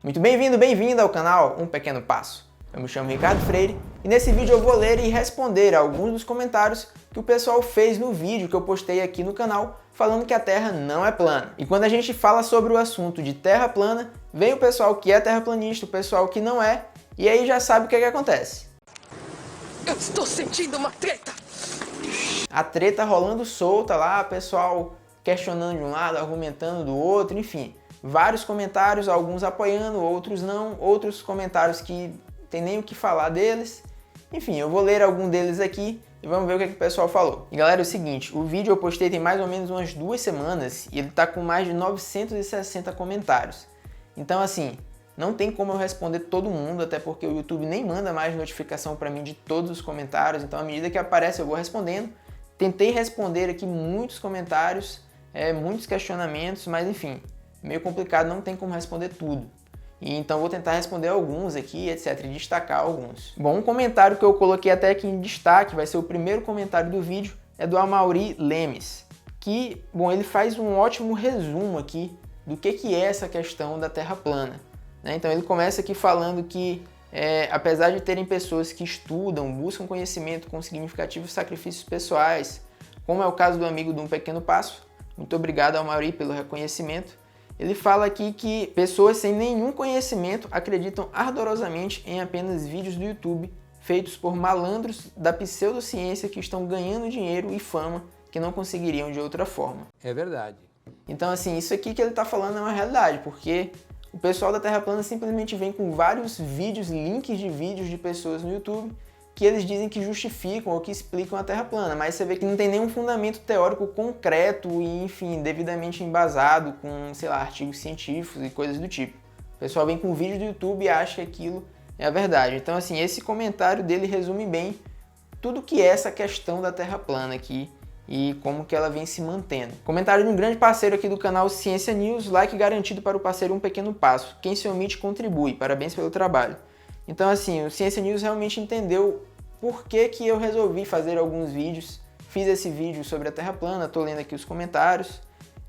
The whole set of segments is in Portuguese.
Muito bem-vindo, bem-vinda ao canal Um Pequeno Passo. Eu me chamo Ricardo Freire e nesse vídeo eu vou ler e responder a alguns dos comentários que o pessoal fez no vídeo que eu postei aqui no canal falando que a Terra não é plana. E quando a gente fala sobre o assunto de Terra plana, vem o pessoal que é terraplanista, o pessoal que não é, e aí já sabe o que acontece. Eu estou sentindo uma treta! A treta rolando solta lá, pessoal questionando de um lado, argumentando do outro, enfim. Vários comentários, alguns apoiando, outros não, outros comentários que tem nem o que falar deles. Enfim, eu vou ler algum deles aqui e vamos ver o que o pessoal falou. E galera, é o seguinte, o vídeo eu postei tem mais ou menos umas 2 semanas e ele tá com mais de 960 comentários. Então assim, não tem como eu responder todo mundo, até porque o YouTube nem manda mais notificação para mim de todos os comentários, então à medida que aparece eu vou respondendo. Tentei responder aqui muitos comentários, muitos questionamentos, mas enfim, meio complicado, não tem como responder tudo. E então vou tentar responder alguns aqui, etc, e destacar alguns. Bom, um comentário que eu coloquei até aqui em destaque, vai ser o primeiro comentário do vídeo, é do Amaury Lemes, que, bom, ele faz um ótimo resumo aqui do que é essa questão da Terra plana. Então ele começa aqui falando que, apesar de terem pessoas que estudam, buscam conhecimento com significativos sacrifícios pessoais, como é o caso do amigo do Um Pequeno Passo, muito obrigado ao Amaury pelo reconhecimento, ele fala aqui que pessoas sem nenhum conhecimento acreditam ardorosamente em apenas vídeos do YouTube feitos por malandros da pseudociência que estão ganhando dinheiro e fama que não conseguiriam de outra forma. É verdade. Então assim, isso aqui que ele está falando é uma realidade, porque o pessoal da Terra plana simplesmente vem com vários vídeos, links de vídeos de pessoas no YouTube que eles dizem que justificam ou que explicam a Terra plana, mas você vê que não tem nenhum fundamento teórico concreto e, enfim, devidamente embasado com, sei lá, artigos científicos e coisas do tipo. O pessoal vem com vídeo do YouTube e acha que aquilo é a verdade. Então, assim, esse comentário dele resume bem tudo que é essa questão da Terra plana aqui e como que ela vem se mantendo. Comentário de um grande parceiro aqui do canal Ciência News, like garantido para o parceiro Um Pequeno Passo. Quem se omite contribui. Parabéns pelo trabalho. Então assim, o Ciência News realmente entendeu por que eu resolvi fazer alguns vídeos. Fiz esse vídeo sobre a Terra plana, estou lendo aqui os comentários.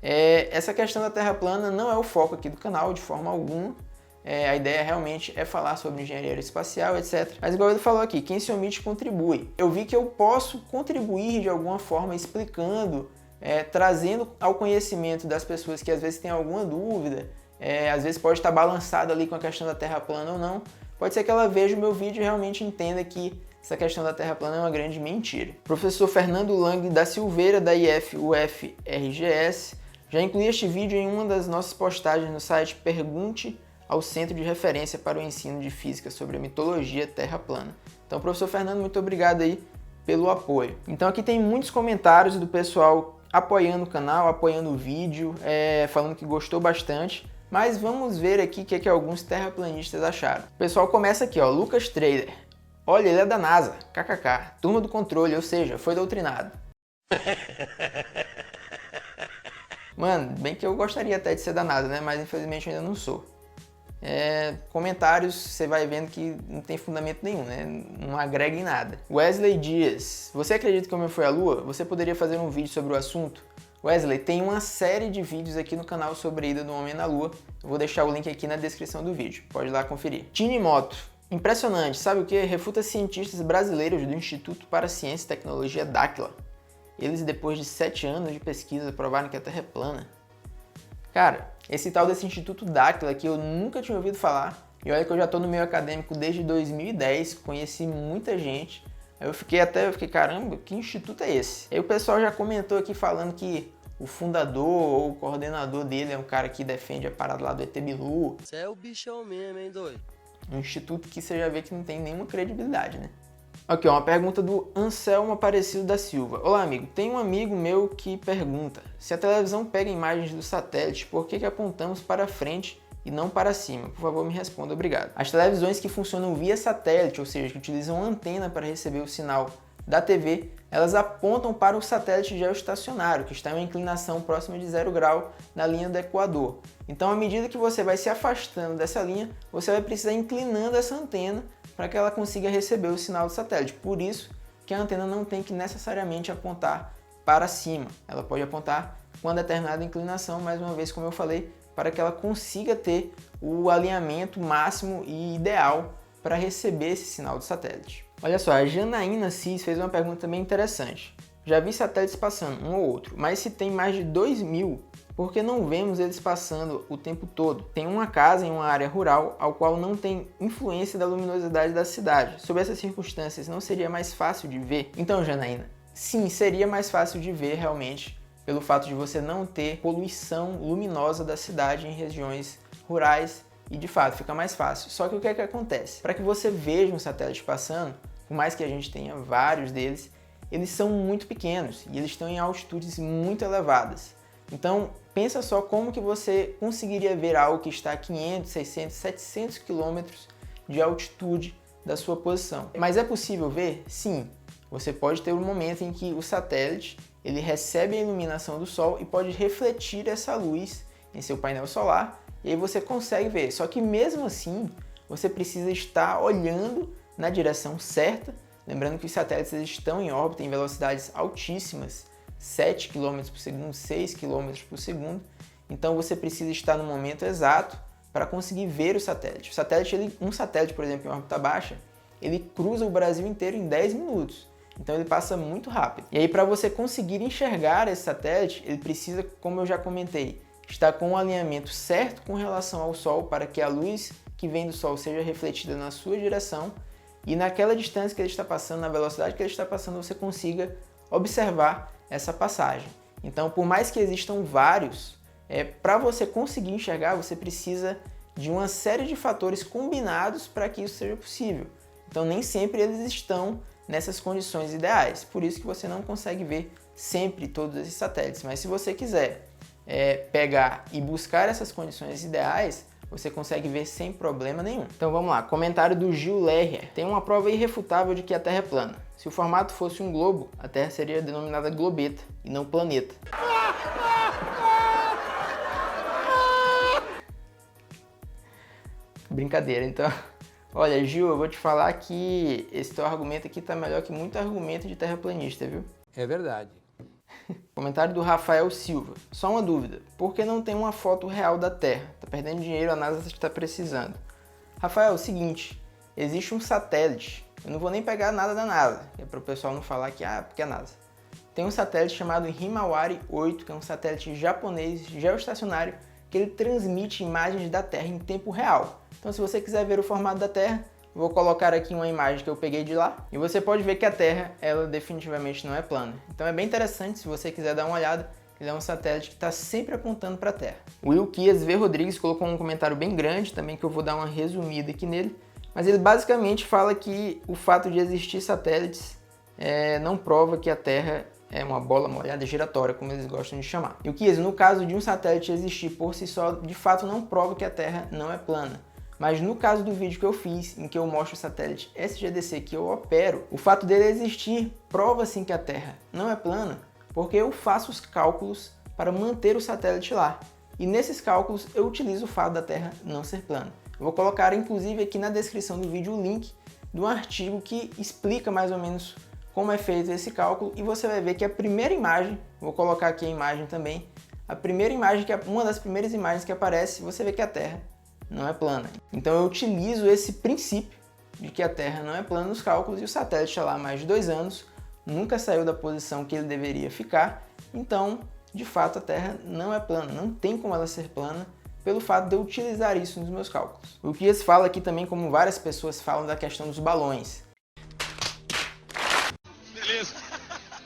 Essa questão da Terra plana não é o foco aqui do canal, de forma alguma. A ideia realmente é falar sobre engenharia espacial, etc. Mas igual ele falou aqui, quem se omite contribui. Eu vi que eu posso contribuir de alguma forma explicando, trazendo ao conhecimento das pessoas que às vezes têm alguma dúvida, às vezes pode estar balançado ali com a questão da Terra plana ou não. Pode ser que ela veja o meu vídeo e realmente entenda que essa questão da Terra plana é uma grande mentira. Professor Fernando Lang da Silveira, da IF-UF-RGS, já incluí este vídeo em uma das nossas postagens no site Pergunte ao Centro de Referência para o Ensino de Física sobre a Mitologia Terra plana. Então, professor Fernando, muito obrigado aí pelo apoio. Então aqui tem muitos comentários do pessoal apoiando o canal, apoiando o vídeo, falando que gostou bastante. Mas vamos ver aqui o que alguns terraplanistas acharam. O pessoal começa aqui, ó, Lucas Trader. Olha, ele é da NASA, kkk, turma do controle, ou seja, foi doutrinado. Mano, bem que eu gostaria até de ser da NASA, né? Mas infelizmente eu ainda não sou. Comentários, você vai vendo que não tem fundamento nenhum, né? Não agrega em nada. Wesley Dias. Você acredita que o homem foi à Lua? Você poderia fazer um vídeo sobre o assunto? Wesley, tem uma série de vídeos aqui no canal sobre a ida do homem na Lua. Eu vou deixar o link aqui na descrição do vídeo. Pode ir lá conferir. Tini Moto. Impressionante. Sabe o que? Refuta cientistas brasileiros do Instituto para Ciência e Tecnologia Dáquila. Eles, depois de 7 anos de pesquisa, provaram que a Terra é plana. Cara, esse tal desse Instituto Dáquila aqui eu nunca tinha ouvido falar. E olha que eu já estou no meio acadêmico desde 2010. Conheci muita gente. Eu fiquei, caramba, que instituto é esse? Aí o pessoal já comentou aqui falando que o fundador ou o coordenador dele é um cara que defende a parada lá do ET Bilu. Você é o bichão mesmo, hein, doido? Um instituto que você já vê que não tem nenhuma credibilidade, né? Aqui, ó, uma pergunta do Anselmo Aparecido da Silva. Olá, amigo. Tem um amigo meu que pergunta, se a televisão pega imagens do satélite, por que apontamos para frente e não para cima? Por favor, me responda, obrigado. As televisões que funcionam via satélite, ou seja, que utilizam antena para receber o sinal da TV, elas apontam para o satélite geoestacionário, que está em uma inclinação próxima de 0 grau na linha do Equador. Então, à medida que você vai se afastando dessa linha, você vai precisar inclinando essa antena para que ela consiga receber o sinal do satélite. Por isso que a antena não tem que necessariamente apontar para cima. Ela pode apontar com uma determinada inclinação, mais uma vez, como eu falei, para que ela consiga ter o alinhamento máximo e ideal para receber esse sinal do satélite. Olha só, a Janaína Cis fez uma pergunta também interessante. Já vi satélites passando, um ou outro, mas se tem mais de 2.000, por que não vemos eles passando o tempo todo? Tem uma casa em uma área rural ao qual não tem influência da luminosidade da cidade. Sob essas circunstâncias, não seria mais fácil de ver? Então, Janaína, sim, seria mais fácil de ver realmente, pelo fato de você não ter poluição luminosa da cidade em regiões rurais e de fato fica mais fácil. Só que o que é que acontece? Para que você veja um satélite passando, por mais que a gente tenha vários deles, eles são muito pequenos e eles estão em altitudes muito elevadas. Então, pensa só como que você conseguiria ver algo que está a 500, 600, 700 quilômetros de altitude da sua posição. Mas é possível ver? Sim. Você pode ter um momento em que o satélite ele recebe a iluminação do Sol e pode refletir essa luz em seu painel solar e aí você consegue ver. Só que mesmo assim, você precisa estar olhando na direção certa. Lembrando que os satélites eles estão em órbita em velocidades altíssimas, 7 km por segundo, 6 km por segundo. Então você precisa estar no momento exato para conseguir ver o satélite. Um satélite, por exemplo, em órbita baixa, ele cruza o Brasil inteiro em 10 minutos. Então ele passa muito rápido. E aí para você conseguir enxergar esse satélite, ele precisa, como eu já comentei, estar com o alinhamento certo com relação ao Sol para que a luz que vem do Sol seja refletida na sua direção. E naquela distância que ele está passando, na velocidade que ele está passando, você consiga observar essa passagem. Então, por mais que existam vários, para você conseguir enxergar, você precisa de uma série de fatores combinados para que isso seja possível. Então, nem sempre eles estão nessas condições ideais. Por isso que você não consegue ver sempre todos esses satélites. Mas se você quiser pegar e buscar essas condições ideais, você consegue ver sem problema nenhum. Então vamos lá, comentário do Gil Lerrer. Tem uma prova irrefutável de que a Terra é plana. Se o formato fosse um globo, a Terra seria denominada globeta e não planeta. Brincadeira, então. Olha, Gil, eu vou te falar que esse teu argumento aqui tá melhor que muito argumento de terraplanista, viu? É verdade. Comentário do Rafael Silva. Só uma dúvida, por que não tem uma foto real da Terra? Tá perdendo dinheiro, a NASA está precisando. Rafael, é o seguinte, existe um satélite, eu não vou nem pegar nada da NASA, é para o pessoal não falar que, porque é NASA. Tem um satélite chamado Himawari 8, que é um satélite japonês geoestacionário, que ele transmite imagens da Terra em tempo real. Então se você quiser ver o formato da Terra, vou colocar aqui uma imagem que eu peguei de lá e você pode ver que a Terra, ela definitivamente não é plana. Então é bem interessante, se você quiser dar uma olhada, ele é um satélite que está sempre apontando para a Terra. O Wilkias V. Rodrigues colocou um comentário bem grande também, que eu vou dar uma resumida aqui nele, mas ele basicamente fala que o fato de existir satélites não prova que a Terra é uma bola molhada giratória, como eles gostam de chamar. Wilkias, no caso de um satélite existir por si só, de fato não prova que a Terra não é plana. Mas no caso do vídeo que eu fiz, em que eu mostro o satélite SGDC que eu opero, o fato dele existir prova sim que a Terra não é plana, porque eu faço os cálculos para manter o satélite lá. E nesses cálculos eu utilizo o fato da Terra não ser plana. Eu vou colocar inclusive aqui na descrição do vídeo o link do artigo que explica mais ou menos como é feito esse cálculo e você vai ver que a primeira imagem, vou colocar aqui a imagem também, uma das primeiras imagens que aparece, você vê que a Terra não é plana. Então eu utilizo esse princípio de que a Terra não é plana nos cálculos e o satélite está lá há mais de 2 anos, nunca saiu da posição que ele deveria ficar, então de fato a Terra não é plana, não tem como ela ser plana pelo fato de eu utilizar isso nos meus cálculos. O que se fala aqui também, como várias pessoas falam, da questão dos balões. Beleza,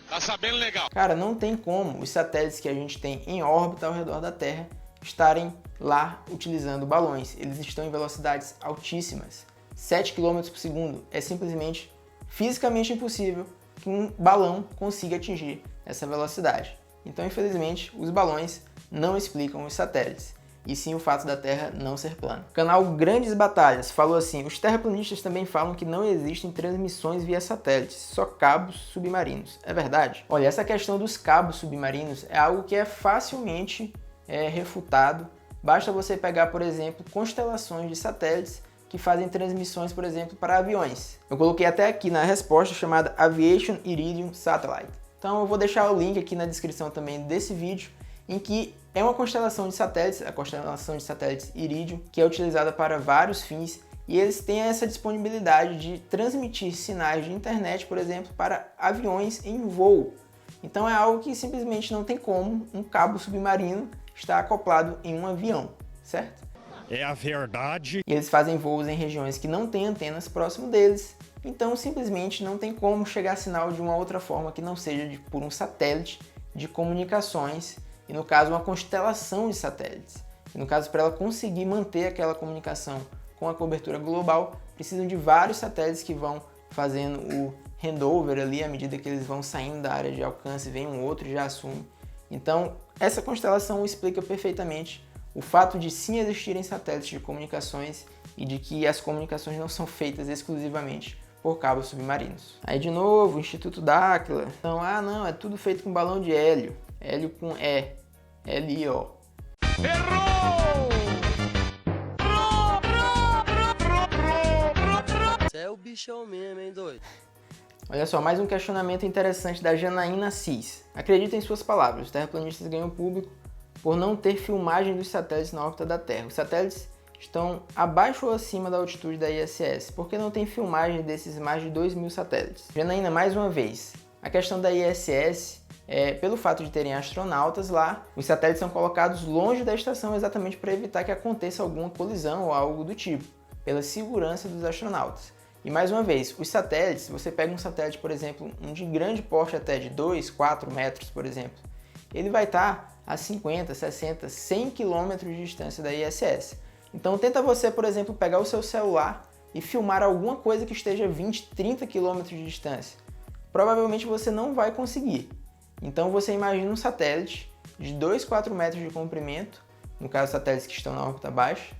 tá sabendo legal. Cara, não tem como os satélites que a gente tem em órbita ao redor da Terra estarem lá utilizando balões. Eles estão em velocidades altíssimas. 7 km por segundo é simplesmente fisicamente impossível que um balão consiga atingir essa velocidade. Então, infelizmente, os balões não explicam os satélites, e sim o fato da Terra não ser plana. O canal Grandes Batalhas falou assim: os terraplanistas também falam que não existem transmissões via satélites, só cabos submarinos. É verdade? Olha, essa questão dos cabos submarinos é algo que é facilmente refutado. Basta você pegar, por exemplo, constelações de satélites que fazem transmissões, por exemplo, para aviões. Eu coloquei até aqui na resposta chamada Aviation Iridium Satellite. Então eu vou deixar o link aqui na descrição também desse vídeo em que é uma constelação de satélites, a constelação de satélites Irídio, que é utilizada para vários fins, e eles têm essa disponibilidade de transmitir sinais de internet, por exemplo, para aviões em voo. Então é algo que simplesmente não tem como um cabo submarino estar acoplado em um avião, certo? É a verdade. E eles fazem voos em regiões que não têm antenas próximo deles, então simplesmente não tem como chegar sinal de uma outra forma que não seja por um satélite de comunicações, e no caso uma constelação de satélites. E no caso, para ela conseguir manter aquela comunicação com a cobertura global, precisam de vários satélites que vão fazendo o handover ali, à medida que eles vão saindo da área de alcance, vem um outro e já assume. Então, essa constelação explica perfeitamente o fato de sim existirem satélites de comunicações e de que as comunicações não são feitas exclusivamente por cabos submarinos. Aí de novo, o Instituto D'Aquila. Então, não, é tudo feito com balão de hélio. Hélio com E. L-I-O. Errou! Você é o bichão mesmo, hein, doido? Olha só, mais um questionamento interessante da Janaína Assis. Acredita em suas palavras, os terraplanistas ganham público por não ter filmagem dos satélites na órbita da Terra. Os satélites estão abaixo ou acima da altitude da ISS, porque não tem filmagem desses mais de 2.000 satélites. Janaína, mais uma vez, a questão da ISS é pelo fato de terem astronautas lá, os satélites são colocados longe da estação exatamente para evitar que aconteça alguma colisão ou algo do tipo, pela segurança dos astronautas. E mais uma vez, os satélites, você pega um satélite, por exemplo, um de grande porte até de 2, 4 metros, por exemplo, ele vai estar a 50, 60, 100 km de distância da ISS. Então tenta você, por exemplo, pegar o seu celular e filmar alguma coisa que esteja a 20, 30 km de distância. Provavelmente você não vai conseguir. Então você imagina um satélite de 2, 4 metros de comprimento, no caso satélites que estão na órbita baixa,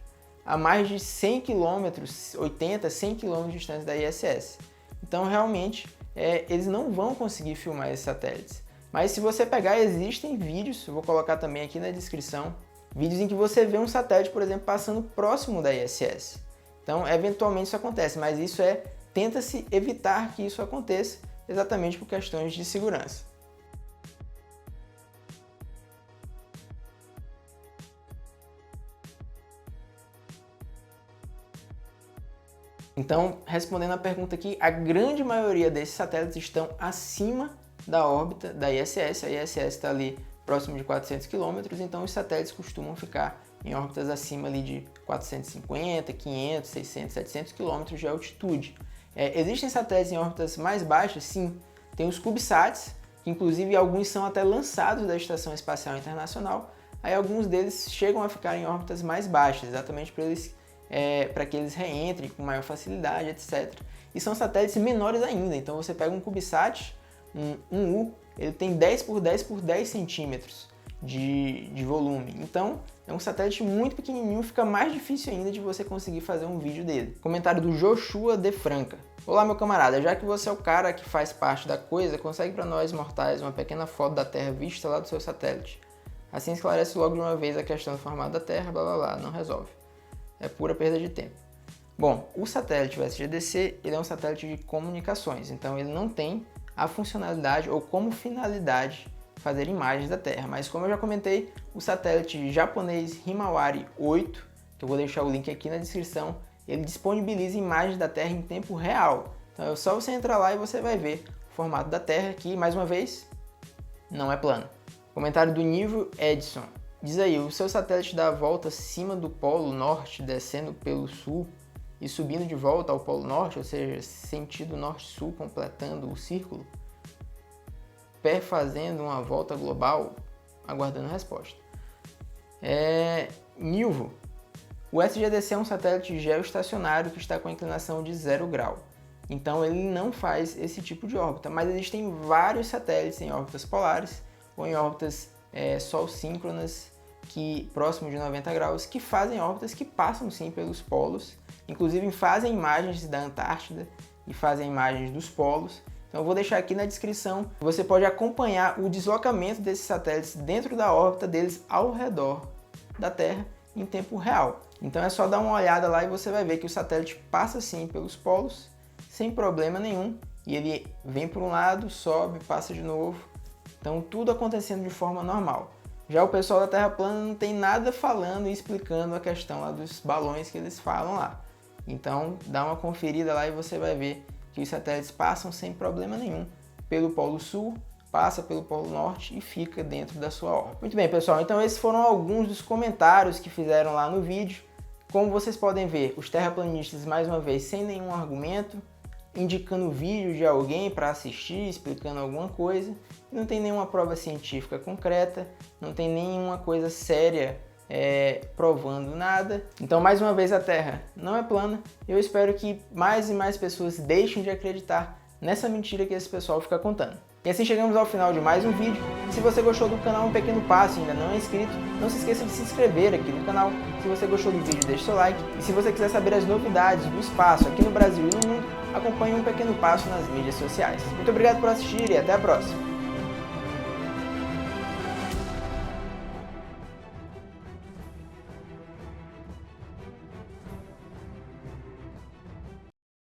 a mais de 100 km, 80, 100 km de distância da ISS. Então realmente eles não vão conseguir filmar esses satélites. Mas se você pegar, existem vídeos, eu vou colocar também aqui na descrição, vídeos em que você vê um satélite, por exemplo, passando próximo da ISS. Então eventualmente isso acontece, mas tenta-se evitar que isso aconteça exatamente por questões de segurança. Então, respondendo a pergunta aqui, a grande maioria desses satélites estão acima da órbita da ISS. A ISS está ali próximo de 400 km, então os satélites costumam ficar em órbitas acima ali de 450, 500, 600, 700 km de altitude. Existem satélites em órbitas mais baixas? Sim. Tem os CubeSats, que inclusive alguns são até lançados da Estação Espacial Internacional, aí alguns deles chegam a ficar em órbitas mais baixas, exatamente para que eles reentrem com maior facilidade, etc. E são satélites menores ainda, então você pega um CubeSat, um U, ele tem 10 por 10 por 10 centímetros de volume. Então é um satélite muito pequenininho, fica mais difícil ainda de você conseguir fazer um vídeo dele. Comentário do Joshua de Franca. Olá meu camarada, já que você é o cara que faz parte da coisa, consegue para nós mortais uma pequena foto da Terra vista lá do seu satélite. Assim esclarece logo de uma vez a questão do formato da Terra, blá blá blá, não resolve. É pura perda de tempo. Bom, o satélite o SGDC, ele é um satélite de comunicações, então ele não tem a funcionalidade ou como finalidade fazer imagens da Terra. Mas como eu já comentei, o satélite japonês Himawari 8, que eu vou deixar o link aqui na descrição, ele disponibiliza imagens da Terra em tempo real. Então é só você entrar lá e você vai ver o formato da Terra, que mais uma vez, não é plano. Comentário do Nível Edson. Diz aí, o seu satélite dá a volta acima do Polo Norte, descendo pelo Sul e subindo de volta ao Polo Norte, ou seja, sentido Norte-Sul, completando o círculo, perfazendo uma volta global, aguardando a resposta. Nilvo, o SGDC é um satélite geoestacionário que está com a inclinação de 0 grau. Então ele não faz esse tipo de órbita, mas existem vários satélites em órbitas polares ou em órbitas sol-síncronas, que próximo de 90 graus, que fazem órbitas que passam sim pelos polos, inclusive fazem imagens da Antártida e fazem imagens dos polos. Então eu vou deixar aqui na descrição, você pode acompanhar o deslocamento desses satélites dentro da órbita deles ao redor da Terra em tempo real. Então é só dar uma olhada lá e você vai ver que o satélite passa sim pelos polos, sem problema nenhum, e ele vem por um lado, sobe, passa de novo, então tudo acontecendo de forma normal. Já o pessoal da Terra plana não tem nada falando e explicando a questão lá dos balões que eles falam lá. Então dá uma conferida lá e você vai ver que os satélites passam sem problema nenhum pelo Polo Sul, passa pelo Polo Norte e fica dentro da sua órbita. Muito bem, pessoal, então esses foram alguns dos comentários que fizeram lá no vídeo. Como vocês podem ver, os terraplanistas, mais uma vez, sem nenhum argumento, indicando vídeo de alguém para assistir, explicando alguma coisa. Não tem nenhuma prova científica concreta, não tem nenhuma coisa séria provando nada. Então, mais uma vez, a Terra não é plana. Eu espero que mais e mais pessoas deixem de acreditar nessa mentira que esse pessoal fica contando. E assim chegamos ao final de mais um vídeo. Se você gostou do canal Um Pequeno Passo e ainda não é inscrito, não se esqueça de se inscrever aqui no canal. Se você gostou do vídeo, deixe seu like. E se você quiser saber as novidades do espaço aqui no Brasil e no mundo, acompanhe Um Pequeno Passo nas mídias sociais. Muito obrigado por assistir e até a próxima!